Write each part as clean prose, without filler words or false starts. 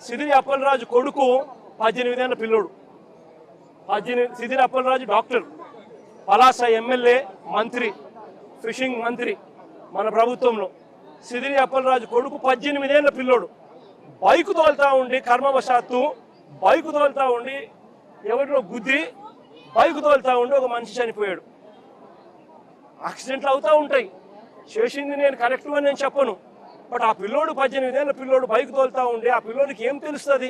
సిదిరి అప్పలరాజు కొడుకు 18 ఏళ్ల పిల్లోడు. సిదిరి అప్పలరాజు డాక్టర్, పలాస ఎమ్మెల్యే, మంత్రి, ఫిషింగ్ మంత్రి మన ప్రభుత్వంలో. సిదిరి అప్పలరాజు కొడుకు 18 ఏళ్ల పిల్లోడు బైకు తోలుతా ఉండి, కర్మవశాత్తు బైకు తోలుతా ఉండి ఎవరిలో గుద్ది బైకు తోలుతా ఉండి ఒక మనిషి చనిపోయాడు. యాక్సిడెంట్లు అవుతూ ఉంటాయి. చేసింది నేను కరెక్ట్ అని నేను చెప్పను. బట్ ఆ పిల్లోడు 18 ఏళ్ల పిల్లోడు బైక్ తోలుతా ఉండి ఆ పిల్లోడికి ఏం తెలుస్తుంది?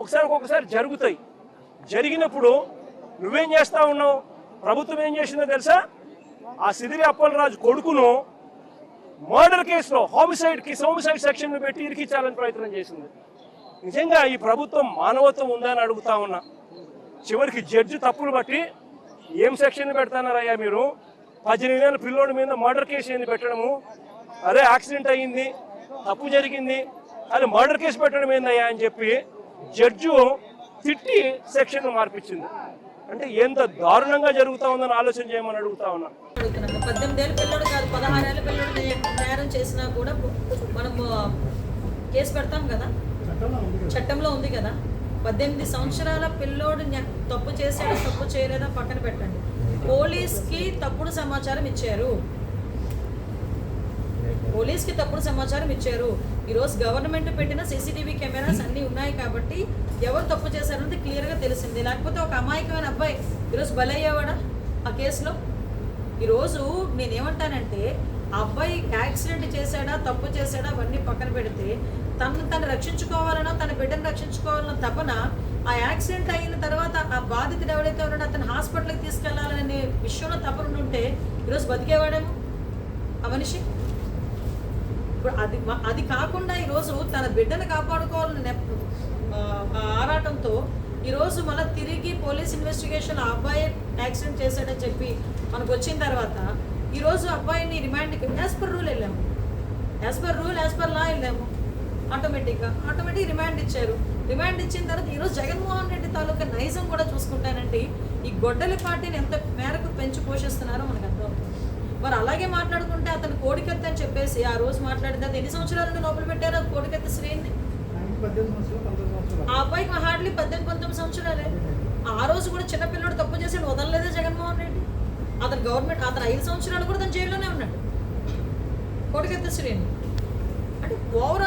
ఒక్కొక్కసారి జరుగుతాయి. జరిగినప్పుడు నువ్వేం చేస్తా ఉన్నావు? ప్రభుత్వం ఏం చేసిందో తెలుసా? ఆ సిదిరి అప్పలరాజు కొడుకును మర్డర్ కేసులో హోమిసైడ్ సెక్షన్ పెట్టి ఇరికించాలని ప్రయత్నం చేసింది. నిజంగా ఈ ప్రభుత్వం మానవత్వం ఉందని అడుగుతా ఉన్నా. చివరికి జడ్జి తప్పులు బట్టి ఏం సెక్షన్ పెడతానారయ్యా మీరు? 18 ఏళ్ల పిల్లోడి మీద మర్డర్ కేసు ఏంది పెట్టడము? అరే యాక్సిడెంట్ అయ్యింది, తప్పు జరిగింది, అది మర్డర్ కేసు పెట్టడం ఏందయ్యా అని చెప్పి జడ్జు తిట్టి సెక్షన్ మార్పించింది. అంటే ఎంత దారుణంగా జరుగుతా ఉందని ఆలోచన చేయమని అడుగుతా ఉన్నా. 18 ఏళ్ళ పిల్లడు కాదు, 16 ఏళ్ళ పిల్లడు నేరం చేసినా కూడా మనం కేసు పెడతాం కదా, చట్టంలో ఉంది కదా. 18 సంవత్సరాల పిల్లోడు తప్పు చేసాడో తప్పు చేయలేదో పక్కన పెట్టండి. పోలీస్కి తప్పుడు సమాచారం ఇచ్చారు. ఈరోజు గవర్నమెంట్ పెట్టిన సీసీటీవీ కెమెరాస్ అన్నీ ఉన్నాయి కాబట్టి ఎవరు తప్పు చేశారన్నది క్లియర్గా తెలిసింది. లేకపోతే ఒక అమాయకమైన అబ్బాయి ఈరోజు బలయ్యేవాడా ఆ కేసులో? ఈరోజు నేనేమంటానంటే ఆ అబ్బాయి యాక్సిడెంట్ చేశాడా తప్పు చేశాడా అవన్నీ పక్కన పెడితే తను రక్షించుకోవాలనో తన బిడ్డను రక్షించుకోవాలనో తపన ఆ యాక్సిడెంట్ అయిన తర్వాత ఆ బాధితుడు ఎవరైతే ఉన్నాడో అతను హాస్పిటల్కి తీసుకెళ్లాలనే విషయంలో తపన ఉంటే ఈరోజు బతికేవాడేమో ఆ మనిషి. ఇప్పుడు అది కాకుండా ఈరోజు తన బిడ్డను కాపాడుకోవాలని ఆరాటంతో ఈరోజు మళ్ళీ తిరిగి పోలీస్ ఇన్వెస్టిగేషన్ ఆ అబ్బాయి యాక్సిడెంట్ చేశాడని చెప్పి మనకు వచ్చిన తర్వాత ఈరోజు అబ్బాయిని రిమాండ్కి యాజ్ పర్ రూల్ వెళ్ళాము, యాజ్ పర్ లా వెళ్ళాము. ఆటోమేటిక్గా రిమాండ్ ఇచ్చారు. రిమాండ్ ఇచ్చిన తర్వాత ఈరోజు జగన్మోహన్ రెడ్డి తాలూకా నైజం కూడా చూసుకుంటానంటే ఈ గొడ్డలి పార్టీని ఎంత మేరకు పెంచి పోషిస్తున్నారో మనకు అర్థమవుతుంది. మరి అలాగే మాట్లాడుకుంటే అతను కోడికత్తి అని చెప్పేసి ఆ రోజు మాట్లాడింది. అది ఎన్ని సంవత్సరాల నుండి లోపల పెట్టారు అది కోడికత్తి శ్రేణి? ఆ అబ్బాయికి హార్డ్లీ 18-19 సంవత్సరాలే. ఆ రోజు కూడా చిన్నపిల్లడు తప్పు చేసి వదలలేదే జగన్మోహన్ రెడ్డి. అతను 5 సంవత్సరాలు కూడా తన జైల్లోనే ఉన్నాడు కోడికత్తి శ్రేణి. అంటే ఓవరాల్